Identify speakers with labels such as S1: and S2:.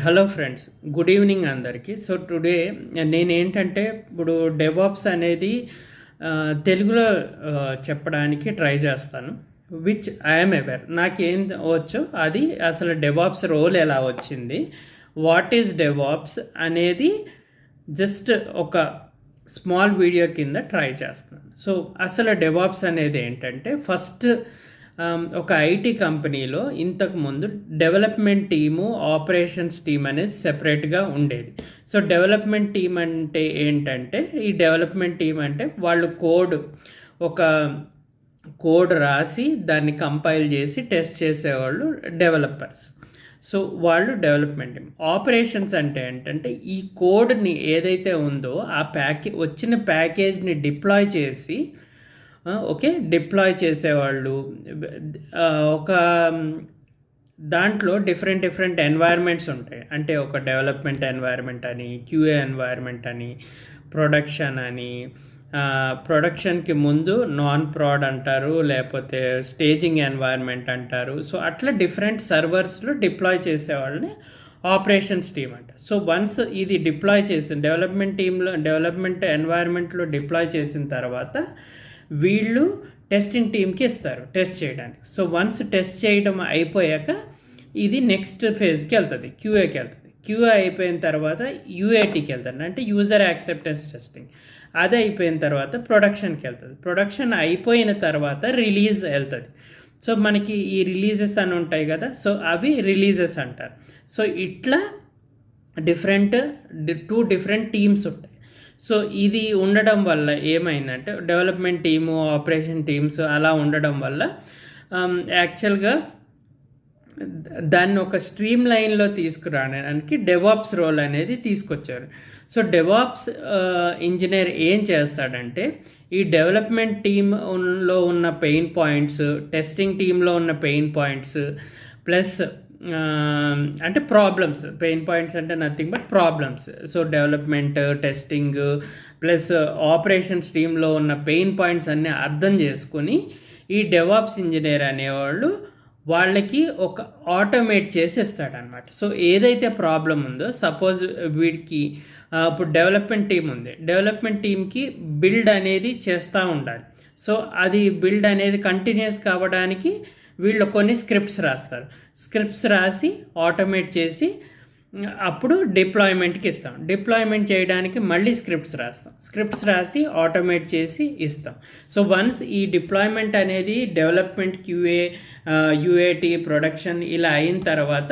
S1: Hello friends, good evening అందరికీ. So today నేనేంటంటే ఇప్పుడు డెవాప్స్ అనేది తెలుగులో చెప్పడానికి ట్రై చేస్తాను. విచ్ ఐఎమ్ అవేర్, నాకేం వచ్చు అది, అసలు డెవాప్స్ రోల్ ఎలా వచ్చింది, వాట్ ఈజ్ డెవాప్స్ అనేది జస్ట్ ఒక స్మాల్ వీడియో కింద ట్రై చేస్తున్నాను. సో అసలు డెవాప్స్ అనేది ఏంటంటే, ఫస్ట్ ఒక ఐటీ కంపెనీలో ఇంతకుముందు డెవలప్మెంట్ టీము, ఆపరేషన్స్ టీమ్ అనేది సెపరేట్గా ఉండేది. సో డెవలప్మెంట్ టీమ్ అంటే ఏంటంటే, ఈ డెవలప్మెంట్ టీమ్ అంటే వాళ్ళు ఒక కోడ్ రాసి దాన్ని కంపైల్ చేసి టెస్ట్ చేసేవాళ్ళు డెవలపర్స్. సో వాళ్ళు డెవలప్మెంట్ టీమ్. ఆపరేషన్స్ అంటే ఏంటంటే, ఈ కోడ్ని ఏదైతే ఉందో ఆ వచ్చిన ప్యాకేజ్ని డిప్లాయ్ చేసి డిప్లాయ్ చేసేవాళ్ళు. ఒక దాంట్లో డిఫరెంట్ ఎన్వైర్మెంట్స్ ఉంటాయి. అంటే ఒక డెవలప్మెంట్ ఎన్వైర్మెంట్ అని, క్యూఏ ఎన్వైర్మెంట్ అని, ప్రొడక్షన్ అని, ప్రొడక్షన్కి ముందు నాన్ ప్రాడ్ అంటారు, లేకపోతే స్టేజింగ్ ఎన్వైర్మెంట్ అంటారు. సో అట్లా డిఫరెంట్ సర్వర్స్లో డిప్లాయ్ చేసేవాళ్ళని ఆపరేషన్స్ టీమ్ అంట. సో వన్స్ ఇది డిప్లాయ్ చేసిన డెవలప్మెంట్ ఎన్వైర్మెంట్లో డిప్లాయ్ చేసిన తర్వాత వీళ్ళు టెస్టింగ్ టీమ్కి ఇస్తారు టెస్ట్ చేయడానికి. సో వన్స్ టెస్ట్ చేయడం అయిపోయాక ఇది నెక్స్ట్ ఫేజ్కి వెళ్తుంది, క్యూఏకి వెళ్తుంది. క్యూఏ అయిపోయిన తర్వాత యూఏటీకి వెళ్తుంది, అంటే యూజర్ యాక్సెప్టెన్స్ టెస్టింగ్. అది అయిపోయిన తర్వాత ప్రొడక్షన్కి వెళ్తుంది. ప్రొడక్షన్ అయిపోయిన తర్వాత రిలీజ్ వెళ్తుంది. సో మనకి ఈ రిలీజెస్ అని ఉంటాయి కదా, సో అవి రిలీజెస్ అంటారు. సో ఇట్లా టూ డిఫరెంట్ టీమ్స్ ఉంటాయి. సో ఇది ఉండడం వల్ల ఏమైందంటే, డెవలప్మెంట్ టీము, ఆపరేషన్ టీమ్స్ అలా ఉండడం వల్ల యాక్చువల్గా దాన్ని ఒక స్ట్రీమ్ లైన్లో తీసుకురావడానికి డెవాప్స్ రోల్ అనేది తీసుకొచ్చారు. సో డెవాప్స్ ఇంజనీర్ ఏం చేస్తాడంటే, ఈ డెవలప్మెంట్ టీంలో ఉన్న పెయిన్ పాయింట్స్, టెస్టింగ్ టీంలో ఉన్న పెయిన్ పాయింట్స్, ప్లస్ అంటే ప్రాబ్లమ్స్. పెయిన్ పాయింట్స్ అంటే nothing but problems. So development, testing plus operations టీంలో ఉన్న పెయిన్ పాయింట్స్ అన్నీ అర్థం చేసుకుని ఈ డెవాప్స్ ఇంజనీర్ అనేవాళ్ళు వాళ్ళకి ఒక ఆటోమేట్ చేసి ఇస్తాడనమాట. సో ఏదైతే ప్రాబ్లం ఉందో, సపోజ్ వీడికి ఇప్పుడు డెవలప్మెంట్ టీం ఉంది, డెవలప్మెంట్ టీంకి బిల్డ్ అనేది చేస్తూ ఉండాలి. సో అది బిల్డ్ అనేది కంటిన్యూస్ కావడానికి వీళ్ళు కొన్ని స్క్రిప్ట్స్ రాస్తారు. స్క్రిప్ట్స్ రాసి ఆటోమేట్ చేసి అప్పుడు డిప్లాయ్మెంట్కి ఇస్తాం. డిప్లాయ్మెంట్ చేయడానికి మళ్ళీ స్క్రిప్ట్స్ రాసి ఆటోమేట్ చేసి ఇస్తాం. సో వన్స్ ఈ డిప్లాయ్మెంట్ అనేది డెవలప్మెంట్, క్యూఏ, యూఏటీ, ప్రొడక్షన్ ఇలా అయిన తర్వాత